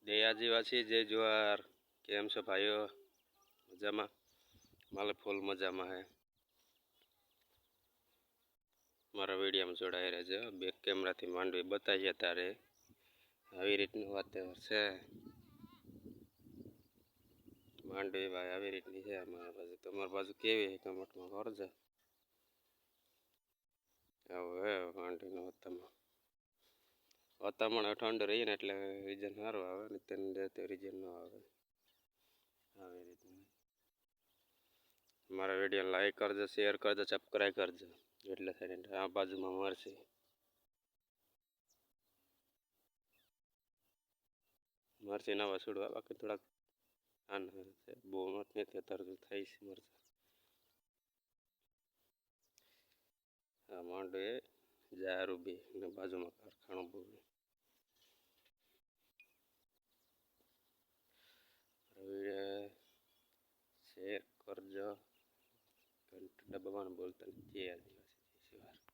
જય આદિવાસી જય જુહાર કેમ છો ભાઈઓ મજામાં મારે ફૂલ મજામાં હે મારા વિડીયોમાં જોડાઈ રહેજો બેક કેમેરાથી માંડવી બતાવીએ તારે આવી રીતનું વાતાવરણ છે માંડવી ભાઈ આવી રીતની છે અમારા બાજુ તમારી બાજુ કેવી છે કમેન્ટમાં કરજો આવું હે માંડવીનું વાતાવરણ ઠંડુ રહીએ ને એટલે રીઝન સારું આવે ને તેને રીઝન ન આવે આવી રીતનું મારા વિડીયો લાઈક કરજો શેર કરજો સબસ્ક્રાઈબ કરજો એટલે થઈને આ બાજુમાં મળશે મરસી નવા છોડવા બાકી થોડાક આના બહુ નથી અત્યારે થાય છે મરસા આ માંડવી જારું બી ને બાજુમાં કારખાનું બહુ વિડીયો શેર કરજો ઘંટા દબાવવાનું બોલતા નથી આદિવાસી